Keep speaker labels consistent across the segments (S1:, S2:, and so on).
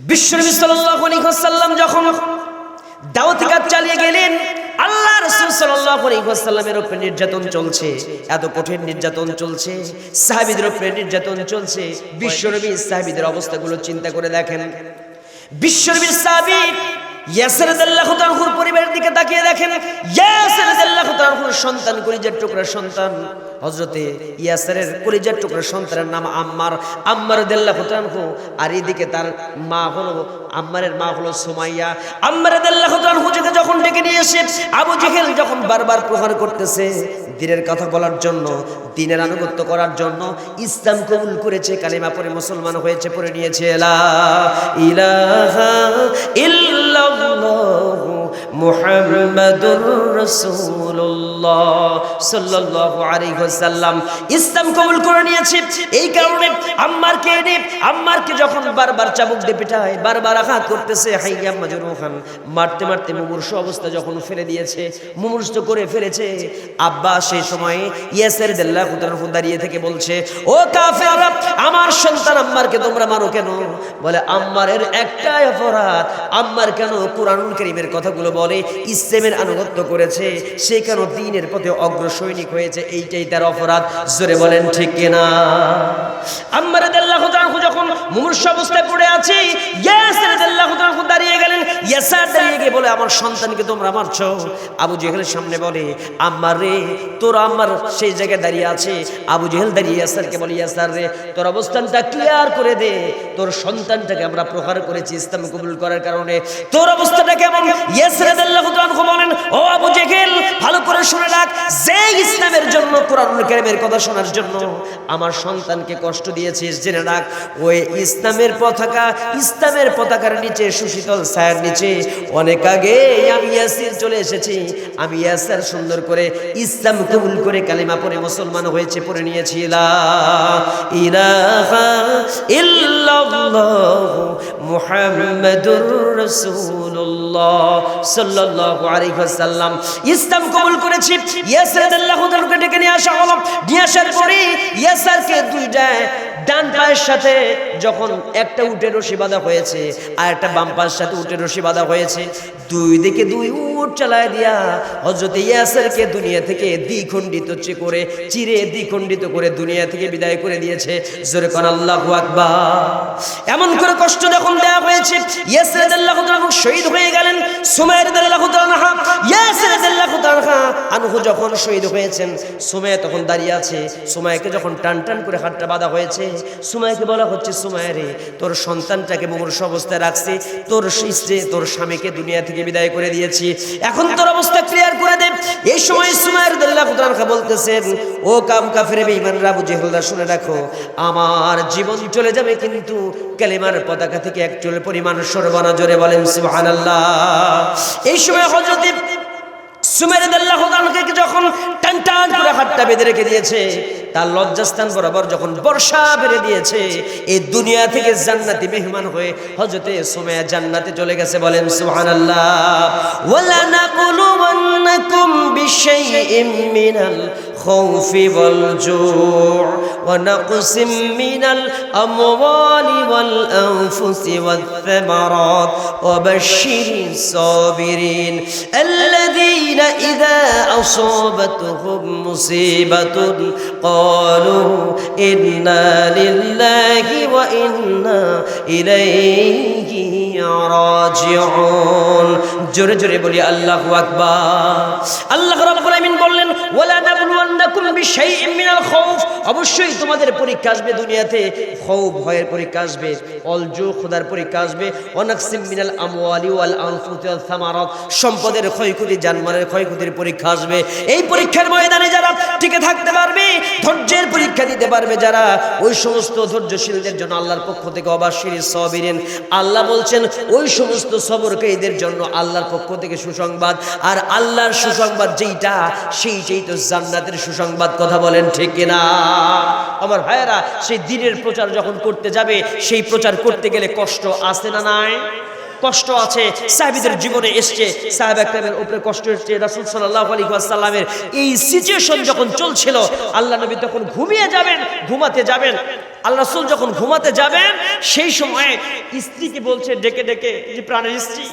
S1: বিশ্বনবী সাল্লাল্লাহু আলাইহি ওয়াসাল্লাম যখন দাওয়াতি কাজ চালিয়ে গেলেন, আল্লাহ রাসূল সাল্লাল্লাহু আলাইহি ওয়াসাল্লামের উপরে নির্যাতন চলছে, এত কঠিন নির্যাতন চলছে, সাহাবীদের উপরে নির্যাতন চলছে। বিশ্বনবী সাহাবীদের অবস্থাগুলো চিন্তা করে দেখেন। বিশ্বনবীর সাহাবী ইয়াসির রাদিয়াল্লাহু তাআলার পরিবারের দিকে তাকিয়ে দেখেন, ইয়াসির রাদিয়াল্লাহু তাআলার সন্তান, কলিজার টুকরা সন্তান হযরতে ইয়াসিরের কলিজার টুকরা সন্তানের নাম আম্মার, আম্মার রাদিয়াল্লাহু তাআলা। আর এদিকে তার মা হলো আম্মারের মা হলো সুমাইয়া। আম্মার রাদিয়াল্লাহু তাআলাকে যখন ডেকে নিয়ে এসে আবু জেহেল যখন বারবার প্রহার করতেছে দ্বীনের কথা বলার জন্য, দ্বীনের আনুগত্য করার জন্য, ইসলাম কবুল করেছে, কালিমা পড়ে মুসলমান হয়েছে, পড়ে নিয়েছে লা ইলাহা ইল্লাল্লাহু মুহাম্মাদুর রাসূলুল্লাহ সাল্লাল্লাহু আলাইহি ওয়াসাল্লাম ইসলাম কবুল করে নিয়েছে। এই কারণে আম্মারকে যখন বারবার চাবুক দিয়ে পিটায়, বারবার আঘাত করতেছে, হাইয়া মাজরুহান, মারতে মারতে মুমূর্ষু অবস্থা যখন ফেলে দিয়েছে, মুমূর্ষু করে ফেলেছে, আব্বা সেই সময়ে ইয়াসির রাদিয়াল্লাহু তাআলা দাঁড়িয়ে থেকে বলছে, ও কাফেররা, আমার সন্তান আম্মারকে তোমরা মারো কেন? বলে আম্মারের একটাই অপরাধ, আম্মার কেন কুরআনুল কারীমের কথাগুলো বলে, ইসলামের আনুগত্য করেছে, সে কেন দ্বীনের পথে অগ্রসৈনিক হয়েছে, এইটাই তার অপরাধ। জোরে বলেন ঠিক কিনা? আম্মার রাদিয়াল্লাহু তাআলা যখন মুমূর্ষু অবস্থায় পড়ে আছে, ইয়াসির রাদিয়াল্লাহু তাআলা দাঁড়িয়ে গেলেন। ইয়াসির দাঁড়িয়ে গিয়ে বলে, আমার সন্তানকে তোমরা মারছো। আবু জেহেলের সামনে বলে, আম্মার রে, তোর আম্মার সেই জায়গায় দাঁড়িয়ে আছে। আবু জেহেল দাঁড়িয়ে ইয়াসিরকে বলে, ইয়াসির রে, তোর অবস্থানটা ক্লিয়ার করে দে, তোর সন্তানটাকে আমরা প্রহার করেছি ইসলাম কবুল করার কারণে, তোর অবস্থাটা কেমন? ইয়াসির রাদিয়াল্লাহু তাআলা বলেন, ও আবু জেহেল, ভালো করে শুনে রাখ, যে ইসলামের জন্য, কুরআনুল কারীমের কথা শোনার জন্য আমার সন্তানকে কষ্ট দিয়েছিস, জেনে রাখ, ওই ইসলামের পতাকার নিচে, সুশীতল ছায়ার নিচে অনেক আগে আমি ইয়াসির চলে এসেছি। আমি ইয়াসির সুন্দর করে ইসলাম কবুল করে কালিমা পড়ে মুসলমান হয়েছে, পড়ে নিয়েছি লা ইলাহা ইল্লাল্লাহু মুহাম্মাদুর রাসূলুল্লাহ সাল্লাল্লাহু আলাইহি ওয়াসাল্লাম ইসলাম কবুল করেছি। ইয়াসির রাদিয়াল্লাহু তাআলাকে ডেকে নিয়ে আসা হলো। নিয়ে আসার পরে ইয়াসিরকে দুইটা ডান পায়ের সাথে যখন একটা উটের রশি বাঁধা হয়েছে আর একটা বাম পায়ের সাথে উটের রশি বাঁধা হয়েছে, দুই দিকে দুই উট চালায় দিয়া হযরত ইয়াসিরকে দুনিয়া থেকে চিরে দ্বিখণ্ডিত করে দুনিয়া থেকে বিদায় করে দিয়েছে। জোরে কোন আল্লাহু আকবার। এমন করে কষ্ট যখন দেওয়া হয়েছে, ইয়াসির রাদিয়াল্লাহু তাআলা শহীদ হয়ে গেলেন। সুমাইয়া রাদিয়াল্লাহু তাআলা ইয়াসির রাদিয়াল্লাহু তাআলা আনহু যখন শহীদ হয়েছেন, সুমাইয়া তখন দাঁড়িয়ে আছে। সুমাইয়াকে যখন টান টান করে হাতটা বাঁধা হয়েছে, সুমাইয়াকে বলা হচ্ছে, সুমাইয়া রে, তোর সন্তানটাকে মুমূর্ষু অবস্থায় রাখছি, তোর স্ত্রী, তোর স্বামীকে দুনিয়া থেকে বিদায় করে দিয়েছি, এখন তোর অবস্থা ক্লিয়ার করে দে। এই সময় সুমাইয়া রাদিয়াল্লাহু তাআলা বলতেছেন, ও কাফের বেঈমানরা, আবু জেহেলরা, শুনে রাখো, আমার জীবন চলে যাবে, কিন্তু কালেমার পতাকা থেকে এক চুল পরিমাণ সরবে না। জোরে বলেন সুবহানাল্লাহ। এই সময় হযরত সুমাইয়া রাদিয়াল্লাহু তাআলাকে যখন টান টান করে হাতটা বেঁধে রেখে দিয়েছে, তার লজ্জাস্থান বরাবর যখন বর্ষা বেড়ে দিয়েছে, এই দুনিয়া থেকে জান্নাতি মেহমান হয়ে হযরতে সুমাইয়া জান্নাতে চলে গেছে। বলেন সুবহানাল্লাহ। ওয়ালা নাকুলুওয়ান্নাকুম বিশাইইম মিনাল খাউফি ওয়াল জু' ওয়া নাকসিম মিনাল আমওয়ালি ওয়াল আনফুসি ওয়াত থামারাত ওয়া বাশশিরিস সাবিরিন আল্লাযীনা ইযা আসাবাতুহুম মুসিবাতুন قالوا إنا لله وإنا إليه راجعون। জোরে জোরে বলি আল্লাহু আকবার। আল্লাহ রাব্বুল আলামিন বললেন, ওয়ালা নাবলুওয়ান্নাকুম বিশাইইম মিনাল খাউফ, অবশ্যই তোমাদের পরীক্ষা আসবে দুনিয়াতে, খাউফ, ভয়ের পরীক্ষা আসবে, অলজু, খোদার পরীক্ষা আসবে, ওয়ানাকসিম মিনাল আমওয়ালি ওয়াল আনফুসি ওয়াস সামারাত, সম্পদের ক্ষয়ক্ষতি, জানমালের ক্ষয়ক্ষতির পরীক্ষা আসবে। এই পরীক্ষার ময়দানে যারা টিকে থাকতে পারবে, ধৈর্যের পরীক্ষা দিতে পারবে যারা, ওই সমস্ত ধৈর্যশীলদের জন্য আল্লাহর পক্ষ থেকে ওয়াবাশশিরিস সাবিরিন, আল্লাহ বলছেন ওই সমস্ত সবরকারীদের জন্য আল্লাহর পক্ষ থেকে সুসংবাদ। আর আল্লাহর সুসংবাদ যেইটা, সেইটাই তো জান্নাতের সুসংবাদ। কথা বলেন ঠিক কিনা? আমার ভাইয়েরা, সেই দ্বীনের প্রচার যখন করতে যাবে, সেই প্রচার করতে গেলে কষ্ট আছে না নাই? কষ্ট আছে, সাহাবীদের জীবনে এসছে, সাহাবা একরামের উপরে কষ্ট এসছে। রাসূল সাল্লাল্লাহু আলাইহি ওয়াসাল্লামের এই সিচুয়েশন যখন চলছিল, আল্লাহ নবী তখন ঘুমাতে যাবেন। আল্লাহ রাসূল যখন ঘুমাতে যাবেন, সেই সময় স্ত্রীকে বলছে ডেকে ডেকে, যে প্রাণের স্ত্রী,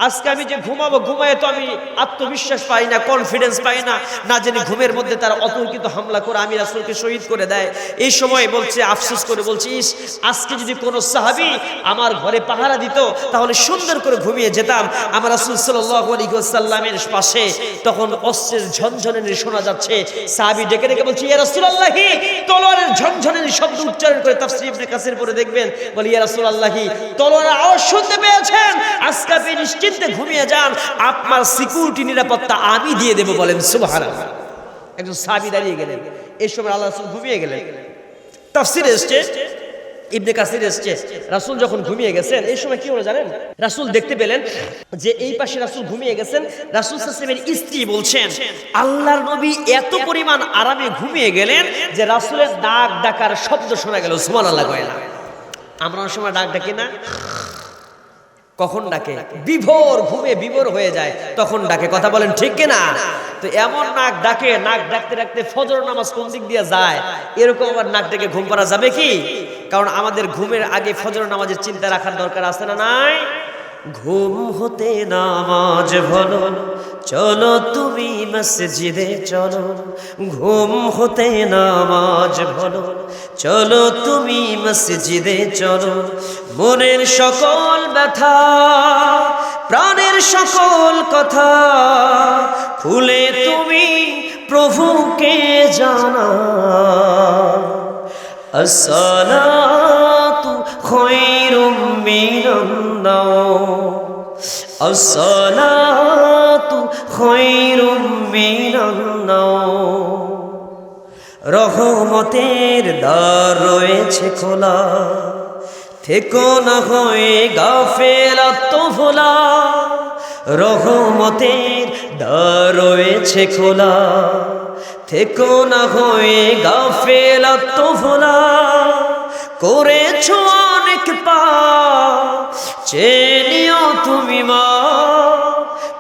S1: আজকে আমি যে ঘুমায় তো আমি আত্মবিশ্বাস পাই না, কনফিডেন্স পাই না, না জানি ঘুমের মধ্যে তারা অতর্কিত হামলা করে আমি রাসূলকে শহীদ করে দেয়। এই সময় বলছে, আফসোস করে বলছে, ইস, আজকে যদি কোনো সাহাবী আমার ঘরে পাহারা দিত তাহলে সুন্দর করে ঘুমিয়ে যেতাম। আমার রাসূল সাল্লাল্লাহু আলাইহি ওয়াসাল্লামের পাশে তখন অস্ত্রের ঝনঝনানি শোনা যাচ্ছে। সাহাবী ডেকে ডেকে বলছে, ইয়া রাসূলুল্লাহি, তলোয়ারের ঝনঝনানি শব্দ উচ্চারণ করে তাফসীর ইবনে কাসির পড়ে দেখবেন, বলে, ইয়া রাসূলুল্লাহি, তলোয়ারের আওয়াজ শুনতে পেয়েছেন? আজকে আপনি নিশ্চিন্তে ঘুমিয়ে যান, আপনার সিকিউরিটি নিরাপত্তা আমি দিয়ে দেব। বলেন সুবহানাল্লাহ। একজন সাহাবী দাঁড়িয়ে গেলেন, এই সময় আল্লাহ রাসূল ঘুমিয়ে গেলেন। তাফসীরে এসেছে, ইবনে কাসির এসেছে, রাসূল যখন ঘুমিয়ে গেছেন, এই সময় কি হলো জানেন? রাসূল দেখতে পেলেন যে এই পাশে রাসূল ঘুমিয়ে গেছেন। রাসূল সাল্লাল্লাহু আলাইহি ওয়াসাল্লামের স্ত্রী বলছেন, আল্লাহর নবী এত পরিমাণ আরামে ঘুমিয়ে গেলেন যে রাসূলের ডাক ডাকার শব্দ শোনা গেল। সুবহানাল্লাহ কয় না? আমরা অনেক সময় ডাক ডাকি না? কখন ডাকে? ঘুমে বিভোর হয়ে যায় তখন ডাকে। কথা বলেন ঠিক কিনা? তো এমন নাক ডাকে, নাক ডাকতে ডাকতে ফজর নামাজ কোন দিক দিয়ে যায়, এরকম আবার নাক ডেকে ঘুম পাড়া যাবে কি? কারণ আমাদের ঘুমের আগে ফজর নামাজের চিন্তা রাখার দরকার আছে না নাই? ঘুম হতে নামাজ ভলো, চলো তুমি মসজিদে চলো। ঘুম হতে নামাজ ভলো, চলো তুমি মসজিদে চলো। মনের সকল ব্যথা, প্রাণের সকল কথা খুলে তুমি প্রভুকে জানাও। আসসালাতু খায়রুম মিনান নাওম, আসসালাতু খায়রুম মিনান নাওম। রহমতের দ্বার রয়েছে খোলা, থেকো না হয়ে গাফেলাত ভোলা। রহমতের দ্বার রয়েছে খোলা, থেকো না হয়ে গাফেলাত ভোলা। করেছো অনেক পাপ, চেয়ে নিও তুমি মা।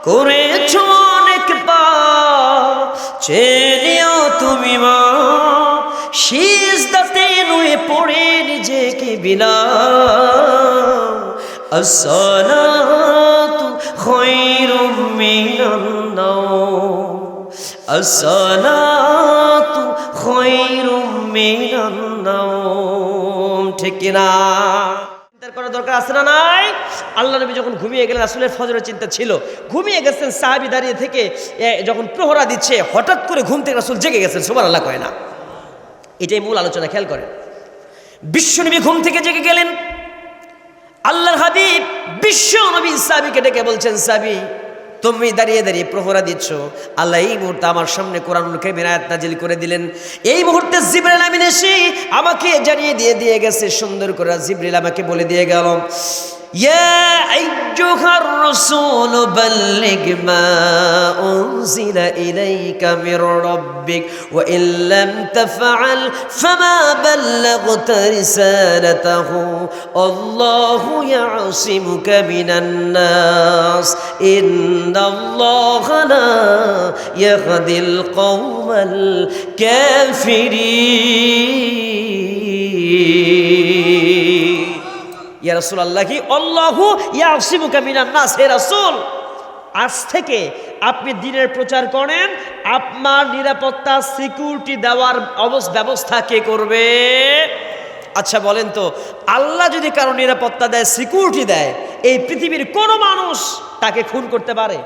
S1: করেছো অনেক পাপ, চেয়ে নিও তুমি মা। সিজদাতে নুয়ে পড়ে নিজেকে বিলাও। আসসালাতু খায়রুম মিনান নাওম, আসসালাতু খায়রুম মিনান নাওম। ঠিক কিনা? চিন্তা করার দরকার আছে না নাই? আল্লাহ নবী যখন ঘুমিয়ে গেলেন, রাসূলের ফজরের চিন্তা ছিল, ঘুমিয়ে গেছেন। সাহাবী দাঁড়িয়ে থেকে যখন প্রহরা দিচ্ছে, হঠাৎ করে ঘুম থেকে রাসূল জেগে গেছেন। সুবহানাল্লাহ কয় না? এটাই মূল আলোচনা, খেয়াল করেন। বিশ্বনবী ঘুম থেকে জেগে গেলেন। আল্লাহর হাবিব বিশ্বনবী সাহাবীকে ডেকে বলছেন, সাহাবী, তুমি দাঁড়িয়ে দাঁড়িয়ে প্রহরা দিচ্ছ, আল্লাহ এই মুহূর্তে আমার সামনে কোরআনুল কারীমের আয়াত নাজিল করে দিলেন। এই মুহূর্তে জিবরিল আমিন এসে আমাকে জানিয়ে দিয়ে গেছে, সুন্দর করে জিবরিল আমাকে বলে দিয়ে গেল, ইয়া আইয়ুহার রাসূল বাল্লিগ মা উনজিলা ইলাইকা মির রাব্বিক ওয়া ইন লাম তাফআল ফামা বাল্লাগতা রিসালাতাহু আল্লাহু ইয়াসিমুকা মিনান নাস ইন্নাল্লাহা লা ইয়াহদিল কওমাল কাফিরিন। ইয়া রাসূলুল্লাহ, আল্লাহু ইয়াসিমুকা মিনান নাস। হে রাসূল, আজ থেকে আপনি দ্বীনের প্রচার করেন, আপনার নিরাপত্তা সিকিউরিটি দেওয়ার ব্যবস্থা কে করবে? আচ্ছা বলেন তো, আল্লাহ যদি কারো নিরাপত্তা দেয়, সিকিউরিটি দেয়, এই পৃথিবীর কোনো মানুষ তাকে খুন করতে পারে,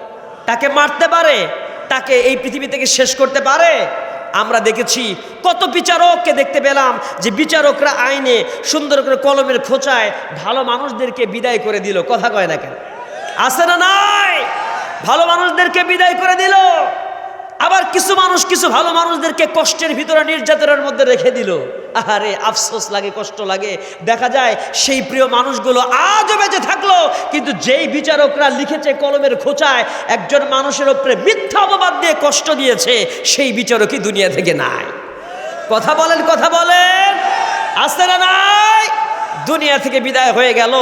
S1: তাকে মারতে পারে, তাকে এই পৃথিবী থেকে শেষ করতে পারে? আমরা দেখেছি কত বিচারককে দেখতে পেলাম যে বিচারকরা আইনে সুন্দর করে কলমের খোঁচায় ভালো মানুষদেরকে বিদায় করে দিল। কথা কয় না কেন? আছে না নাই? ভালো মানুষদেরকে বিদায় করে দিল। আবার কিছু মানুষ কিছু ভালো মানুষদেরকে কষ্টের ভিতরে, নির্যাতনের মধ্যে রেখে দিল। আরে আফসোস লাগে, কষ্ট লাগে। দেখা যায় সেই প্রিয় মানুষগুলো আজও বেঁচে থাকলো, কিন্তু যেই বিচারকরা লিখেছে কলমের খোঁচায় একজন মানুষের উপরে মিথ্যা অপবাদ দিয়ে কষ্ট দিয়েছে, সেই বিচারকই দুনিয়া থেকে নাই। কথা বলেন, কথা বলেন, আছে না নাই? দুনিয়া থেকে বিদায় হয়ে গেল।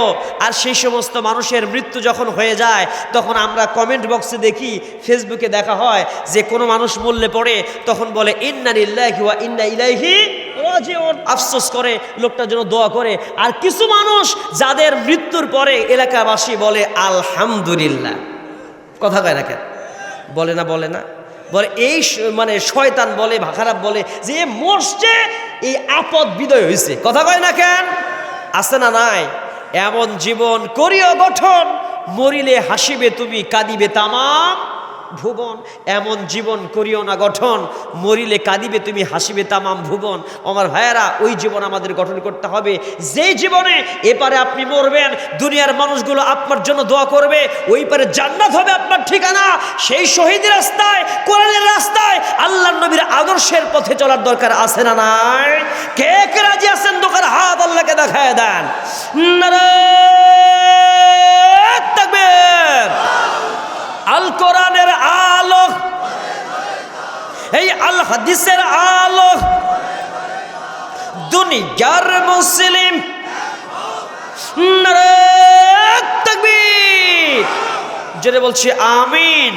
S1: আর সেই সমস্ত মানুষের মৃত্যু যখন হয়ে যায় তখন আমরা কমেন্ট বক্সে দেখি, ফেসবুকে দেখা হয় যে কোনো মানুষ মরলে পড়ে তখন বলে ইন্না লিল্লাহি ওয়া ইন্না ইলাইহি রাজিউন, আফসোস করে লোকটার জন্য দোয়া করে। আর কিছু মানুষ যাদের মৃত্যুর পরে এলাকাবাসী বলে আলহামদুলিল্লাহ। কথা কয় না কেন? বলে না বলে এই মানে শয়তান বলে, খারাপ বলে যে মরছে, এই আপদ বিদয় হয়েছে। কথা কয় না কেন? আছে না নাই? এমন জীবন করিও গঠন, মরিলে হাসিবে তুমি, কাঁদিবে তামাম ভুবন। এমন জীবন করিও না গঠন, মরিলে কাঁদিবে তুমি, হাসিবে তামাম ভুবন। আমার ভাইয়েরা, ওই জীবন আমাদের গঠন করতে হবে যেই জীবনে এপারে আপনি মরবেন, দুনিয়ার মানুষগুলো আপনার জন্য দোয়া করবে, ওই পারে জান্নাত হবে আপনার ঠিকানা। সেই শহীদের রাস্তায়, কোরআনের রাস্তায়, আল্লাহর নবীর আদর্শের পথে চলার দরকার আছে না নাই? কে কে রাজি আছেন? দোকান হাত আল্লাহকে দেখায় দেন। নারায়ে তাকবীর। আল কোরআনের আলো, এই আল হাদিসের আলো, দুনিয়ার মুসলিম। নারায়ে তাকবীর। জোরে বলছি আমিন।